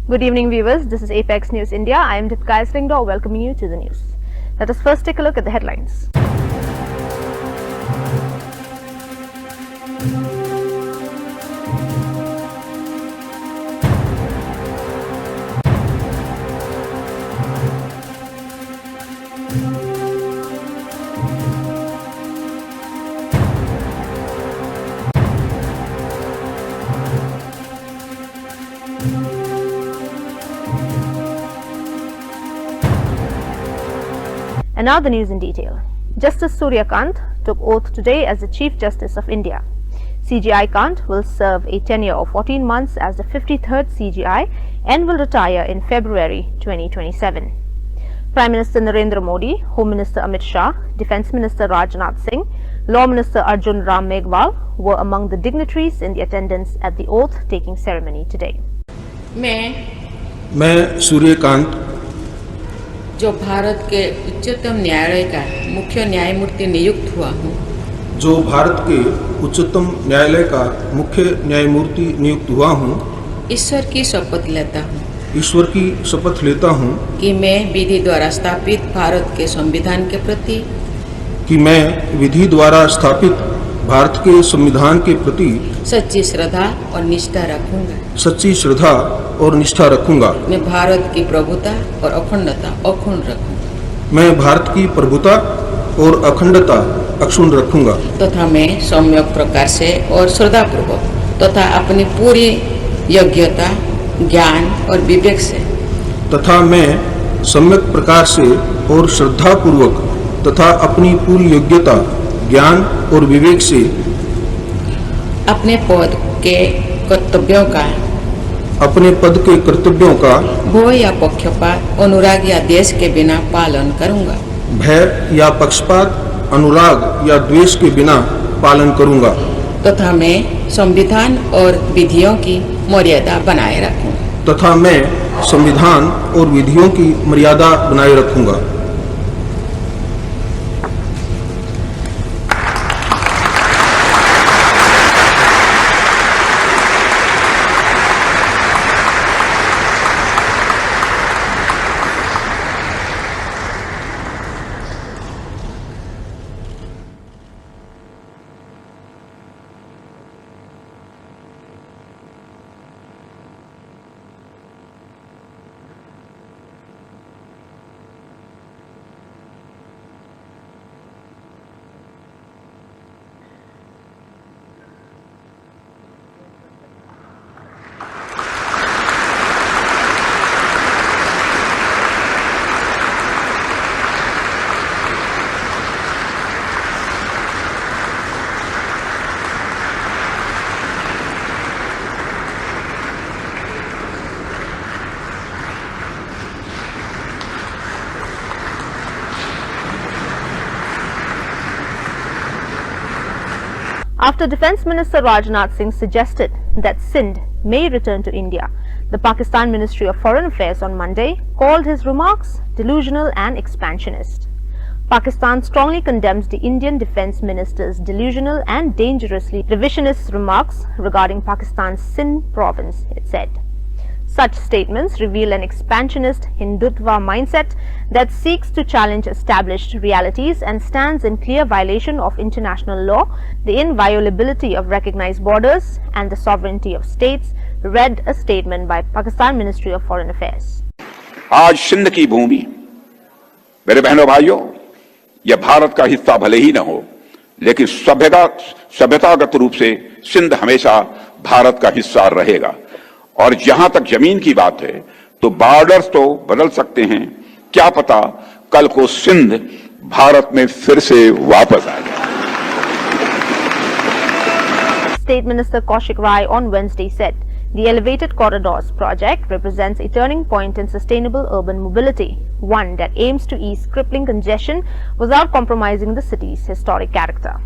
Good evening, viewers. This is Apex News India. I am Dipka Slingdor welcoming you to the news. Let us first take a look at the headlines. And now the news in detail. Justice Surya Kant took oath today as the Chief Justice of India. CJI Kant will serve a tenure of 14 months as the 53rd CJI and will retire in February 2027. Prime Minister Narendra Modi, Home Minister Amit Shah, Defence Minister Rajnath Singh, Law Minister Arjun Ram Meghwal were among the dignitaries in the attendance at the oath-taking ceremony today. मैं सूर्यकांत जो भारत के उच्चतम न्यायालय का मुख्य न्यायमूर्ति नियुक्त हुआ हूँ, जो भारत के उच्चतम न्यायालय का मुख्य न्यायमूर्ति नियुक्त हुआ हूँ, ईश्वर की शपथ लेता हूँ ईश्वर की शपथ लेता हूँ कि मैं विधि द्वारा स्थापित भारत के संविधान के प्रति भारत के संविधान के प्रति सच्ची श्रद्धा और निष्ठा रखूंगा। मैं भारत की प्रभुता और अखंडता अक्षुण्ण रखूंगा। मैं भारत की प्रभुता और अखंडता अक्षुण्ण रखूंगा तथा मैं सम्यक प्रकार से और श्रद्धापूर्वक तथा अपनी पूरी योग्यता, ज्ञान और विवेक से तथा मैं सम्यक प्रकार से और श्रद्धापूर्वक तथा अपनी पूरी योग्यता, ज्ञान और विवेक से अपने पद के कर्तव्यों का भय या पक्षपात, अनुराग या द्वेष के बिना पालन करूंगा। भय या पक्षपात, अनुराग या द्वेष के बिना पालन करूंगा तथा मैं संविधान और विधियों की मर्यादा बनाए रखूंगा After Defence Minister Rajnath Singh suggested that Sindh may return to India, the Pakistan Ministry of Foreign Affairs on Monday called his remarks delusional and expansionist. Pakistan strongly condemns the Indian Defence Minister's delusional and dangerously revisionist remarks regarding Pakistan's Sindh province, it said. Such statements reveal an expansionist Hindutva mindset that seeks to challenge established realities and stands in clear violation of international law, the inviolability of recognized borders and the sovereignty of states, read a statement by Pakistan Ministry of Foreign Affairs. आज सिंध की भूमि, मेरे बहनों भाइयों, यह भारत का हिस्सा भले ही न हो, लेकिन सभ्यतागत रूप से सिंध हमेशा भारत का हिस्सा रहेगा। और जहां तक जमीन की बात है तो बॉर्डर्स तो बदल सकते हैं, क्या पता कल को सिंध भारत में फिर से वापस आ जाए। State Minister Kaushik Rai on Wednesday said the Elevated Corridors project represents a turning point in sustainable urban mobility, one that aims to ease crippling congestion without compromising the city's historic character.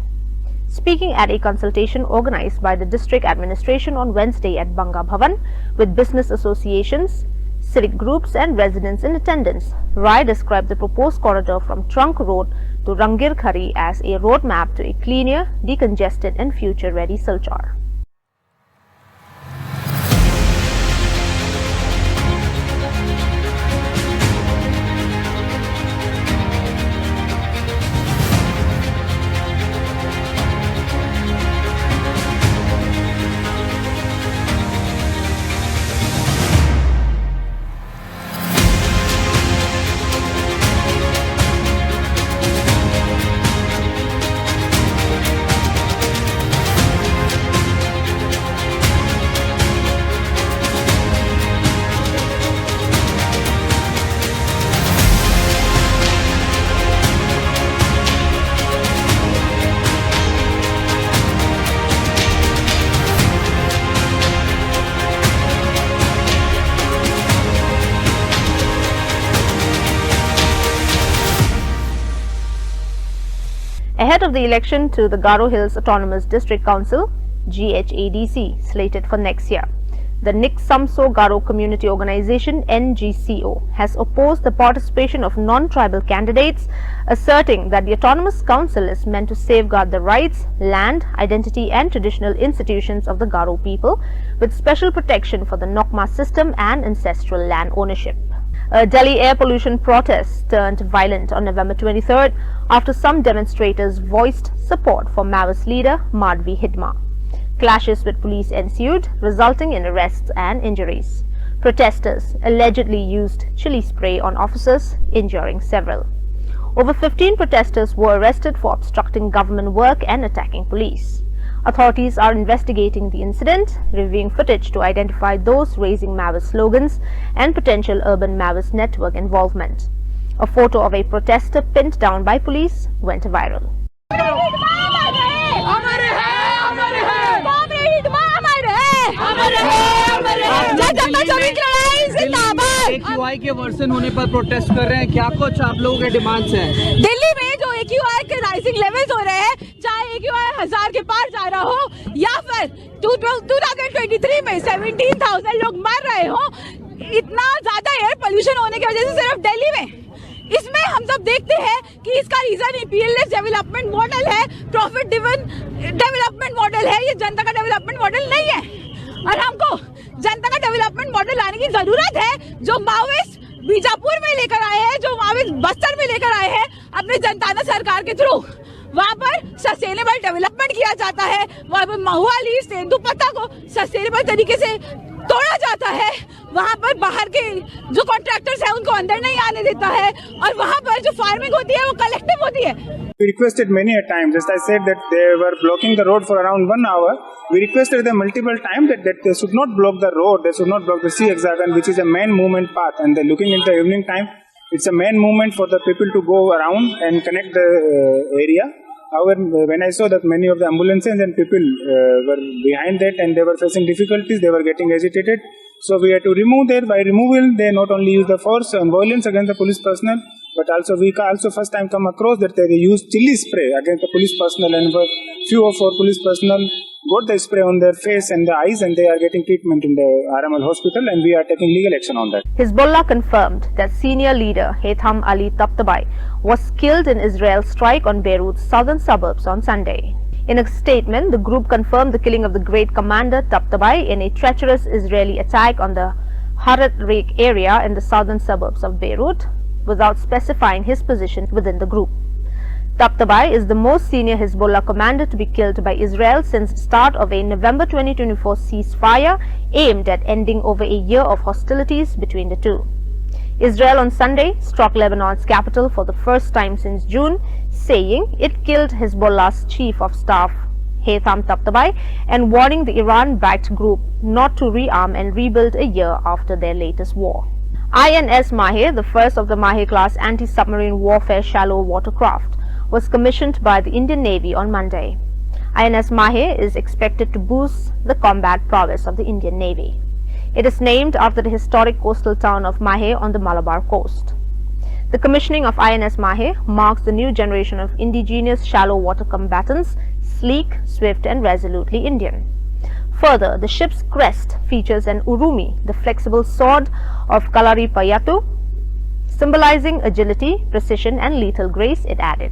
Speaking at a consultation organized by the district administration on Wednesday at Banga Bhavan with business associations, civic groups and residents in attendance, Rai described the proposed corridor from Trunk Road to Rangir Khari as a roadmap to a cleaner, decongested and future-ready Silchar. ahead of the election to the Garo Hills Autonomous District Council GHADC slated for next year. The Nik Samso Garo Community Organization NGCO has opposed the participation of non-tribal candidates, asserting that the Autonomous Council is meant to safeguard the rights, land, identity and traditional institutions of the Garo people, with special protection for the Nokma system and ancestral land ownership. A Delhi air pollution protest turned violent on November 23rd after some demonstrators voiced support for Maoist leader Madhvi Hidma. Clashes with police ensued, resulting in arrests and injuries. Protesters allegedly used chili spray on officers, injuring several. Over 15 protesters were arrested for obstructing government work and attacking police. Authorities are investigating the incident, reviewing footage to identify those raising Maoist slogans and potential urban Maoist network involvement. A photo of a protester pinned down by police went viral. AQI के version होने पर protest कर रहे हैं, क्या कुछ आप लोगों के डिमांड्स हैं? दिल्ली में जो AQI के राइजिंग लेवल्स हो रहे हैं, चाहे AQI 1000 के पार जा रहा हो या फिर 2023 में 17,000 लोग मर रहे हो, इतना ज्यादा एयर पोल्यूशन होने की वजह से सिर्फ दिल्ली में, इसमें हम सब देखते हैं कि इसका रीजन imperialist डेवलपमेंट मॉडल है, प्रॉफिट ड्रिवन डेवलपमेंट मॉडल है। ये जनता का डेवलपमेंट मॉडल नहीं है और हमको जनता का डेवलपमेंट मॉडल लाने की जरूरत है। जो माओइस्ट बीजापुर में लेकर आए हैं, जो माओइस्ट बस्तर में लेकर आए हैं अपने जनता सरकार के थ्रू, वहाँ पर सस्टेनेबल डेवलपमेंट किया जाता है। वहाँ पर महुआली तेंदुपत्ता को सस्टेनेबल तरीके से तोड़ा जाता है। वहाँ पर बाहर के जो कॉन्ट्रैक्टर्स हैं उनको अंदर नहीं आने देता है और वहाँ पर जो फार्मिंग होती है वो कलेक्टिव होती है। We requested many a time, just I said that they were blocking the road for around 1 hour. We requested them multiple times that they should not block the road, they should not block the sea hexagon, which is a main movement path. And they're looking in the evening time, it's a main movement for the people to go around and connect the area. However, when I saw that many of the ambulances and people were behind that and they were facing difficulties, they were getting agitated. So we had to remove that. By removal, they not only use the force and violence against the police personnel, but also we also first time come across that they use chili spray against the police personnel, and few of our police personnel got the spray on their face and the eyes, and they are getting treatment in the RML hospital, and we are taking legal action on that. Hezbollah confirmed that senior leader Haytham Ali Tabatabai was killed in Israel's strike on Beirut's southern suburbs on Sunday. In a statement, the group confirmed the killing of the great commander Tabatabai in a treacherous Israeli attack on the Harat Reik area in the southern suburbs of Beirut, without specifying his position within the group. Tabatabai is the most senior Hezbollah commander to be killed by Israel since the start of a November 2024 ceasefire aimed at ending over a year of hostilities between the two. Israel on Sunday struck Lebanon's capital for the first time since June, saying it killed Hezbollah's chief of staff Haytham Tabatabai and warning the Iran-backed group not to rearm and rebuild a year after their latest war. INS Mahir, the first of the Mahir-class anti-submarine warfare shallow watercraft, was commissioned by the Indian Navy on Monday. INS Mahir is expected to boost the combat prowess of the Indian Navy. It is named after the historic coastal town of Mahir on the Malabar coast. The commissioning of INS Mahir marks the new generation of indigenous shallow water combatants, sleek, swift and resolutely Indian. Further, the ship's crest features an urumi, the flexible sword of Kalaripayattu, symbolizing agility, precision and lethal grace, it added.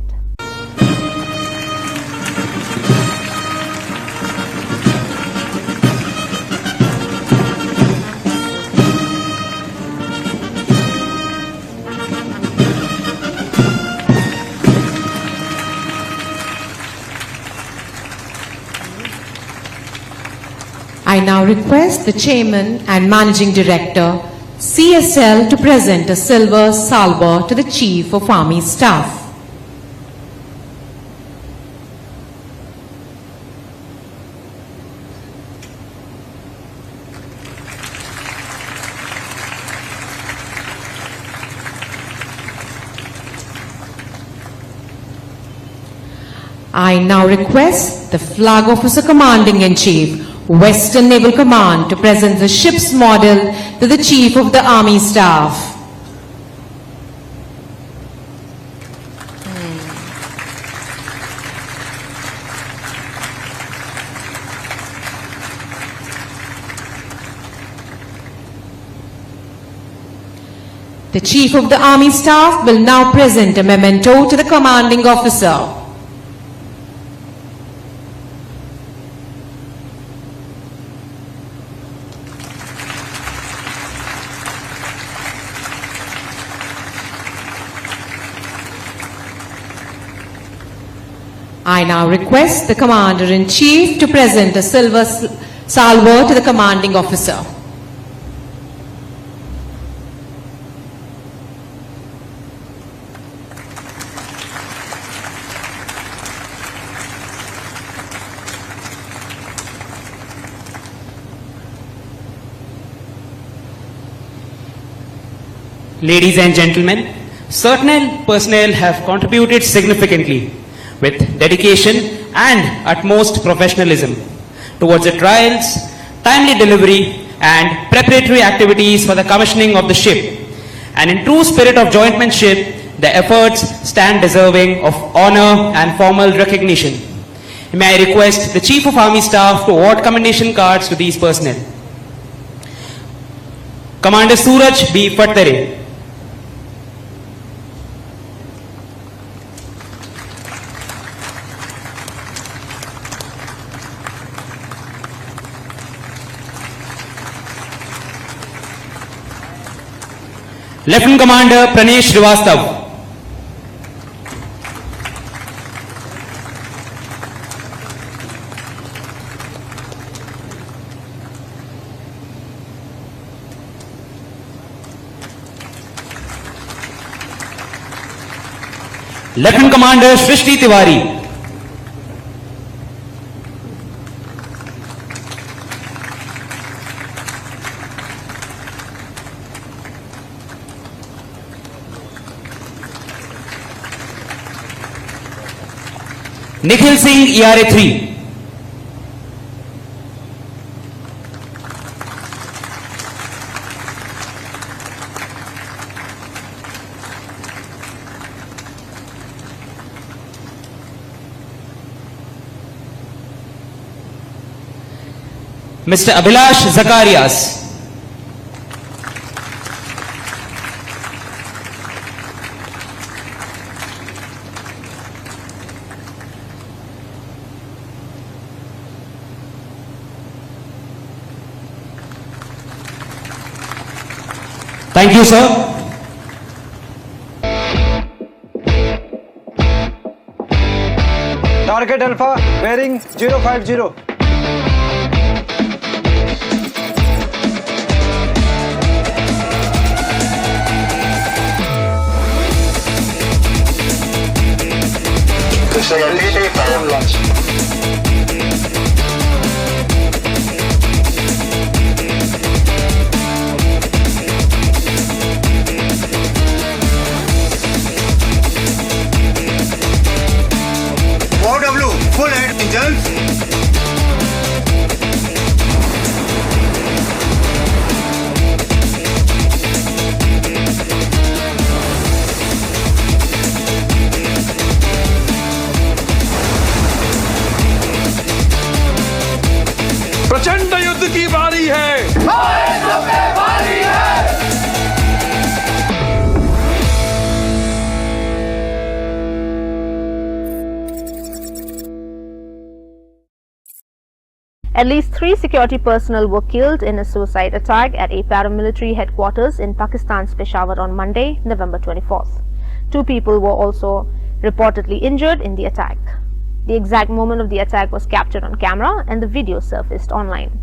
I now request the Chairman and Managing Director, CSL, to present a silver salver to the Chief of Army Staff. I now request the Flag Officer Commanding-in-Chief, Western Naval Command, to present the ship's model to the Chief of the Army Staff. The Chief of the Army Staff will now present a memento to the commanding officer. I now request the Commander-in-Chief to present a silver salver to the commanding officer. Ladies and gentlemen, certain personnel have contributed significantly with dedication and utmost professionalism towards the trials, timely delivery and preparatory activities for the commissioning of the ship. And in true spirit of jointmanship, the efforts stand deserving of honor and formal recognition. May I request the Chief of Army Staff to award commendation cards to these personnel. Commander Suraj B. Fattare. Lieutenant Commander Pranesh Srivastav. Lieutenant Commander Shrishti Tiwari. Nikhil Singh, ERA 3. Mr. Abhilash Zakarias. Thank you, sir. Target Alpha bearing 050. Facility for launch. Full head engines. प्रचंड युद्ध की बारी है। बारी है। At least 3 security personnel were killed in a suicide attack at a paramilitary headquarters in Pakistan's Peshawar on Monday, November 24th. 2 people were also reportedly injured in the attack. The exact moment of the attack was captured on camera and the video surfaced online.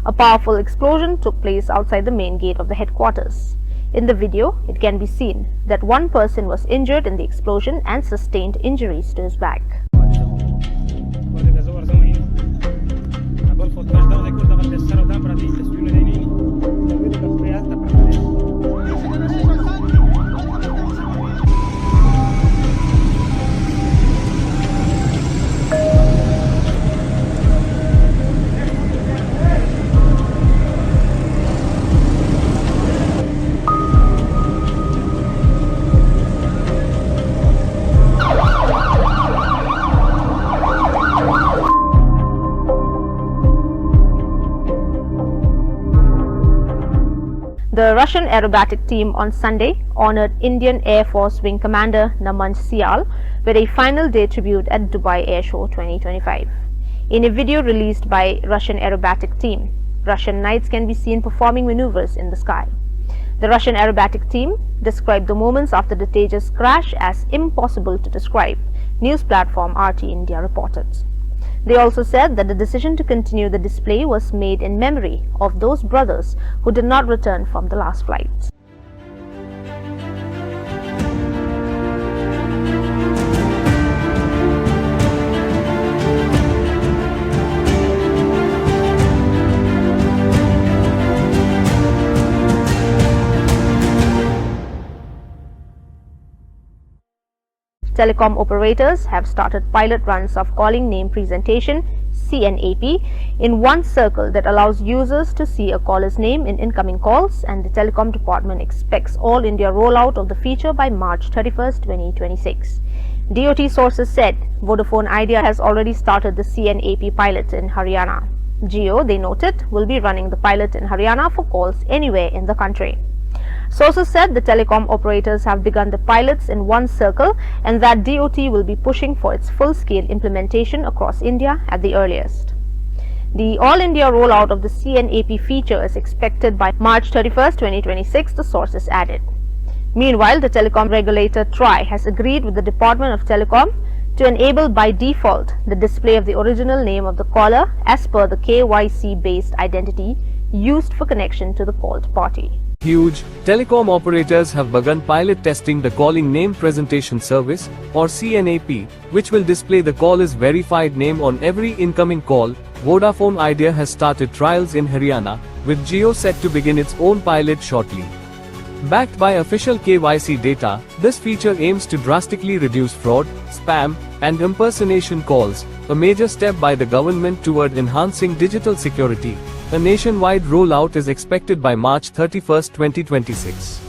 A powerful explosion took place outside the main gate of the headquarters. In the video, it can be seen that one person was injured in the explosion and sustained injuries to his back. The Russian aerobatic team on Sunday honored Indian Air Force Wing Commander Naman Sial with a final day tribute at Dubai Air Show 2025. In a video released by Russian aerobatic team, Russian knights can be seen performing maneuvers in the sky. The Russian aerobatic team described the moments after the Tejas crash as impossible to describe, news platform RT India reported. They also said that the decision to continue the display was made in memory of those brothers who did not return from the last flight. Telecom operators have started pilot runs of calling name presentation CNAP in one circle that allows users to see a caller's name in incoming calls, and the Telecom Department expects all India rollout of the feature by March 31st, 2026. DOT sources said Vodafone Idea has already started the CNAP pilot in Haryana. Jio, they noted, will be running the pilot in Haryana for calls anywhere in the country. Sources said the telecom operators have begun the pilots in one circle and that DOT will be pushing for its full-scale implementation across India at the earliest. The all-India rollout of the CNAP feature is expected by March 31st, 2026, the sources added. Meanwhile, the telecom regulator TRAI has agreed with the Department of Telecom to enable by default the display of the original name of the caller as per the KYC-based identity used for connection to the called party. Huge telecom operators have begun pilot testing the calling name presentation service, or CNAP, which will display the caller's verified name on every incoming call. Vodafone Idea has started trials in Haryana, with Jio set to begin its own pilot shortly. Backed by official KYC data, this feature aims to drastically reduce fraud, spam, and impersonation calls, a major step by the government toward enhancing digital security. A nationwide rollout is expected by March 31st, 2026.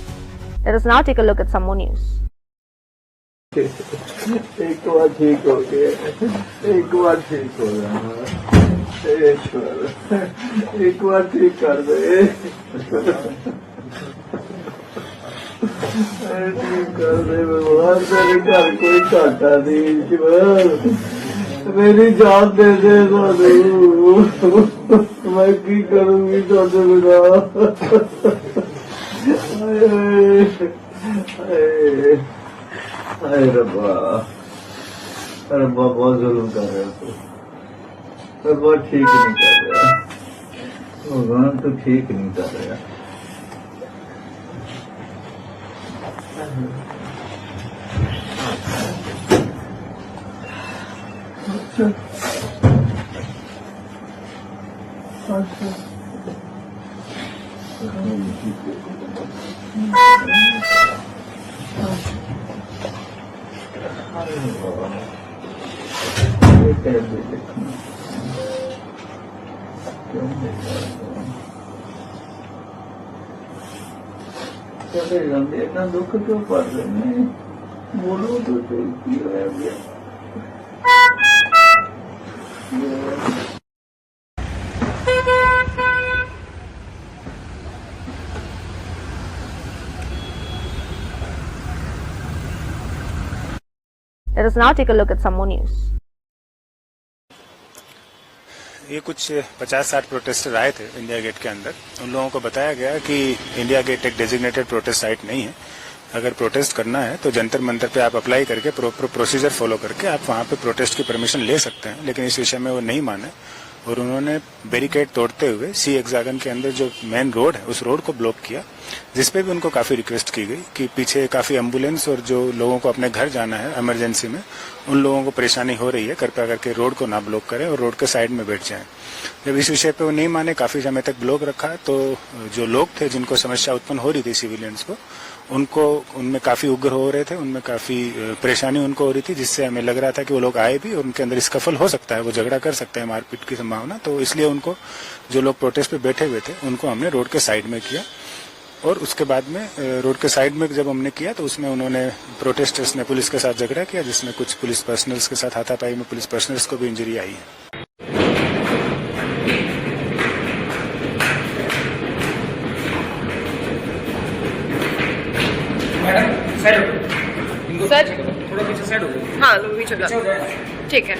Let us now take a look at some more news. मेरी जान दे दे मैं की करूंगी तुझे बिना रब्बा रब्बा बहुत जुल्म कर रहे हो रब्बा ठीक नहीं कर रहा भगवान तो ठीक नहीं कर रहा इतना दुख क्यों पड़ रहे हैं बोलो तो सही है Let us now take a look at some more news. ये कुछ 50-60 प्रोटेस्टर आए थे इंडिया गेट के अंदर। उन लोगों को बताया गया कि इंडिया गेट एक डेजिग्नेटेड प्रोटेस्ट साइट नहीं है। अगर प्रोटेस्ट करना है तो जंतर मंतर पे आप अप्लाई करके प्रोसीजर फॉलो करके आप वहां पे प्रोटेस्ट की परमिशन ले सकते हैं, लेकिन इस विषय में वो नहीं माने और उन्होंने बैरिकेड तोड़ते हुए सी हेक्सागन के अंदर जो मेन रोड है उस रोड को ब्लॉक किया, जिसपे भी उनको काफी रिक्वेस्ट की गई कि पीछे काफी एम्बुलेंस और जो लोगों को अपने घर जाना है इमरजेंसी में उन लोगों को परेशानी हो रही है, कृपया करके रोड को ना ब्लॉक करें और रोड के साइड में बैठ जाएं। जब इस विषय पे वो नहीं माने, काफी समय तक ब्लॉक रखा, तो जो लोग थे जिनको समस्या उत्पन्न हो रही थी सिविलियंस को, उनमें काफी उग्र हो रहे थे, उनमें काफी परेशानी उनको हो रही थी, जिससे हमें लग रहा था कि वो लोग आए भी और उनके अंदर स्कफल हो सकता है, वो झगड़ा कर सकते हैं, मारपीट की संभावना। तो इसलिए उनको, जो लोग प्रोटेस्ट पे बैठे हुए थे, उनको हमने रोड के साइड में किया और उसके बाद में रोड के साइड में जब हमने किया तो उसमें उन्होंने प्रोटेस्टर्स ने पुलिस के साथ झगड़ा किया, जिसमें कुछ पुलिस पर्सनल्स के साथ हाथापाई में पुलिस पर्सनल्स को भी इंजरी आई है। हाँ लोग भी चल ठीक है।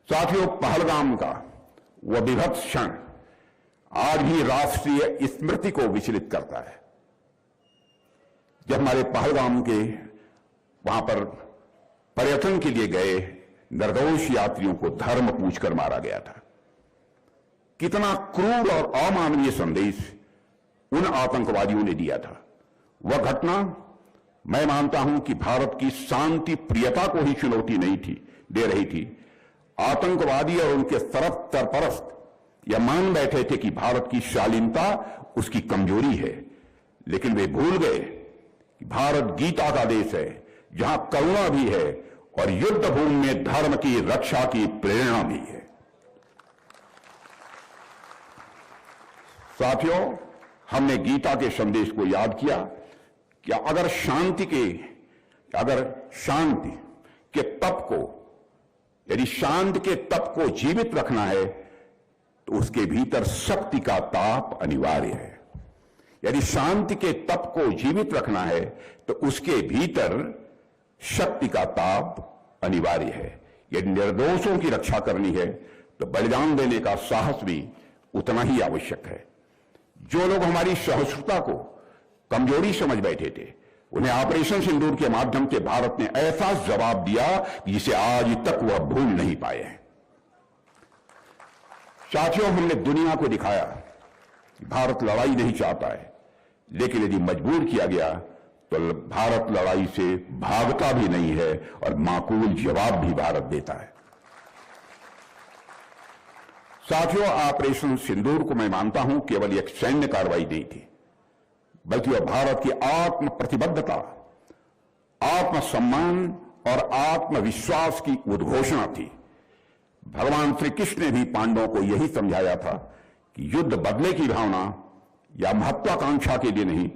साथियों, पहलगाम का वह विभत्स क्षण आज भी राष्ट्रीय स्मृति को विचलित करता है। जब हमारे पहलगाम के वहां पर पर्यटन के लिए गए निर्दोष यात्रियों को धर्म पूछकर मारा गया था। कितना क्रूर और अमानवीय संदेश उन आतंकवादियों ने दिया था। वह घटना मैं मानता हूं कि भारत की शांति प्रियता को ही चुनौती नहीं थी दे रही थी। आतंकवादी और उनके सरपरस्त यह मान बैठे थे कि भारत की शालीनता उसकी कमजोरी है, लेकिन वे भूल गए कि भारत गीता का देश है, जहां करुणा भी है और युद्ध भूमि में धर्म की रक्षा की प्रेरणा भी है। साथियों, हमने गीता के संदेश को याद किया कि अगर शांति के तप को, यदि शांति के तप को जीवित रखना है तो उसके भीतर शक्ति का ताप अनिवार्य है। यदि शांति के तप को जीवित रखना है तो उसके भीतर शक्ति का ताप अनिवार्य है। यदि निर्दोषों की रक्षा करनी है तो बलिदान देने का साहस भी उतना ही आवश्यक है। जो लोग हमारी सहिष्णुता को कमजोरी समझ बैठे थे, उन्हें ऑपरेशन सिंदूर के माध्यम से भारत ने ऐसा जवाब दिया जिसे आज तक वह भूल नहीं पाए हैं। साथियों, हमने दुनिया को दिखाया कि भारत लड़ाई नहीं चाहता है, लेकिन यदि मजबूर किया गया तो भारत लड़ाई से भागता भी नहीं है और माकूल जवाब भी भारत देता है। साथियों, ऑपरेशन सिंदूर को मैं मानता हूं केवल एक सैन्य कार्रवाई नहीं थी, बल्कि वह भारत की आत्म प्रतिबद्धता, आत्मसम्मान और आत्मविश्वास की उद्घोषणा थी। भगवान श्री कृष्ण ने भी पांडवों को यही समझाया था कि युद्ध बदले की भावना या महत्वाकांक्षा के लिए नहीं,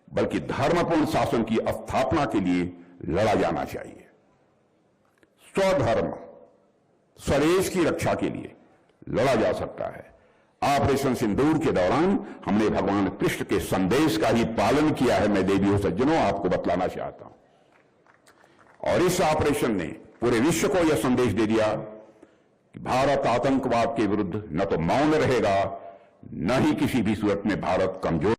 बल्कि धर्मपूर्ण शासन की स्थापना के लिए लड़ा जाना चाहिए। स्वधर्म, स्वदेश की रक्षा के लिए लड़ा जा सकता है। ऑपरेशन सिंदूर के दौरान हमने भगवान कृष्ण के संदेश का ही पालन किया है। मैं देवियों सज्जनों आपको बतलाना चाहता हूं। और इस ऑपरेशन ने पूरे विश्व को यह संदेश दे दिया कि भारत आतंकवाद के विरुद्ध न तो मौन रहेगा, न ही किसी भी सूरत में भारत कमजोर।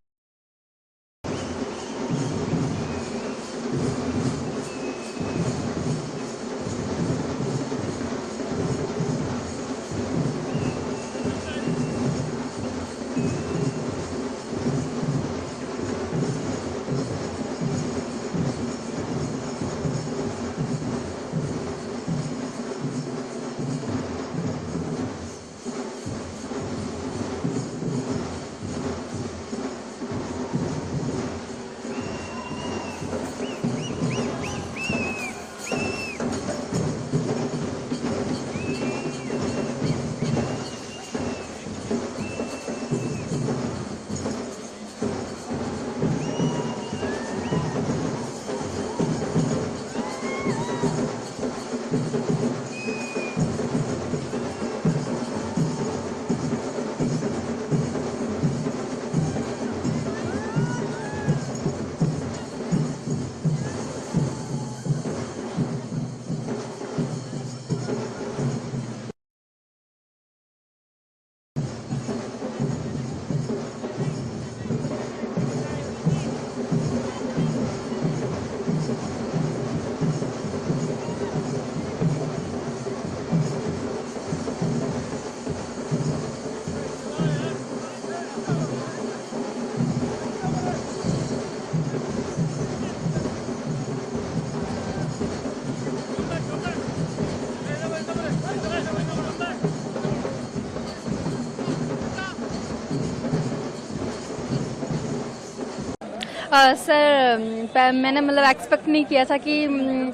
सर मैंने मतलब एक्सपेक्ट नहीं किया था कि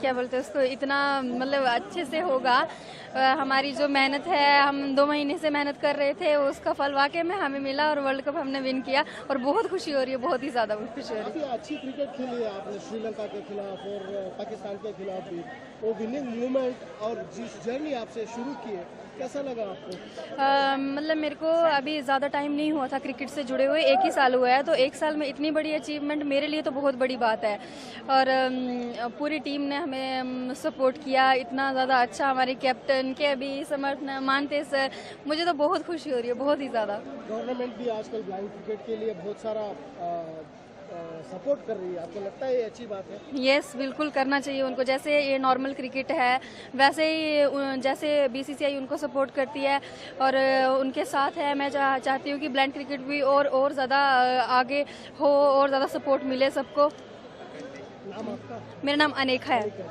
क्या बोलते हैं उसको इतना मतलब अच्छे से होगा। हमारी जो मेहनत है, हम 2 महीने से मेहनत कर रहे थे, उसका फल वाकई में हमें मिला और वर्ल्ड कप हमने विन किया और बहुत खुशी हो रही है, बहुत ही ज़्यादा खुशी हो रही है। अच्छी क्रिकेट खेली है आपने श्रीलंका के खिलाफ और पाकिस्तान के खिलाफ भी। वो विनिंग मूवमेंट और जिस जर्नी आपसे शुरू की है, कैसा लगा आपको? मतलब मेरे को अभी ज़्यादा टाइम नहीं हुआ था क्रिकेट से जुड़े हुए, 1 ही साल हुआ है, तो 1 साल में इतनी बड़ी अचीवमेंट मेरे लिए तो बहुत बड़ी बात है। और पूरी टीम ने हमें सपोर्ट किया इतना ज़्यादा अच्छा, हमारे कैप्टन के भी समर्थन मानते सर, मुझे तो बहुत खुशी हो रही है, बहुत ही ज़्यादा। गवर्नमेंट भी आजकल ब्लाइंड क्रिकेट के लिए बहुत सारा सपोर्ट कर रही है, आपको लगता है ये अच्छी बात है? यस, बिल्कुल करना चाहिए उनको। जैसे ये नॉर्मल क्रिकेट है वैसे ही जैसे BCCI उनको सपोर्ट करती है और उनके साथ है। मैं चाहती हूँ कि ब्लाइंड क्रिकेट भी और ज़्यादा आगे हो और ज़्यादा सपोर्ट मिले सबको। नाम आपका? मेरा नाम अनेका है।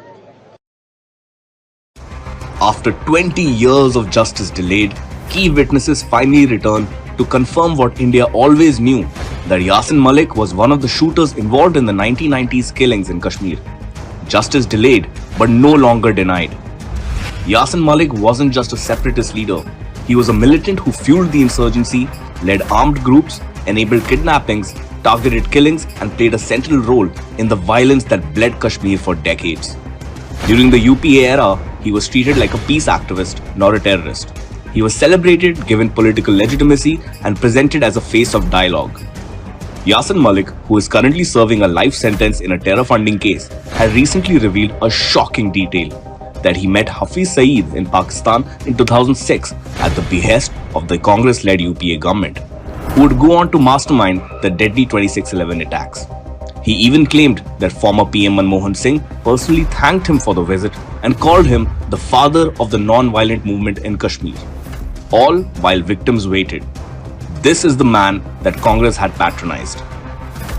After 20 years of justice delayed, key witnesses finally returned to confirm what India always knew, that Yasin Malik was one of the shooters involved in the 1990s killings in Kashmir. Justice delayed, but no longer denied. Yasin Malik wasn't just a separatist leader. He was a militant who fueled the insurgency, led armed groups, enabled kidnappings, targeted killings, and played a central role in the violence that bled Kashmir for decades. During the UPA era, he was treated like a peace activist, not a terrorist. He was celebrated, given political legitimacy, and presented as a face of dialogue. Yasin Malik, who is currently serving a life sentence in a terror funding case, had recently revealed a shocking detail, that he met Hafiz Saeed in Pakistan in 2006 at the behest of the Congress-led UPA government, who would go on to mastermind the deadly 26/11 attacks. He even claimed that former PM Manmohan Singh personally thanked him for the visit and called him the father of the non-violent movement in Kashmir, all while victims waited. This is the man that Congress had patronized.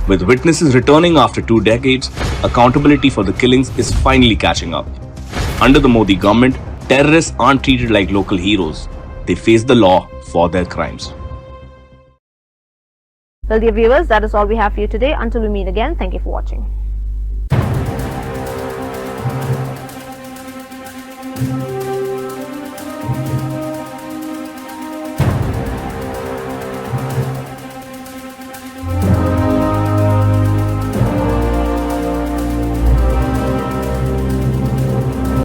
With witnesses returning after 2 decades, accountability for the killings is finally catching up. Under the Modi government, terrorists aren't treated like local heroes. They face the law for their crimes. Well, dear viewers, that is all we have for you today. Until we meet again, thank you for watching.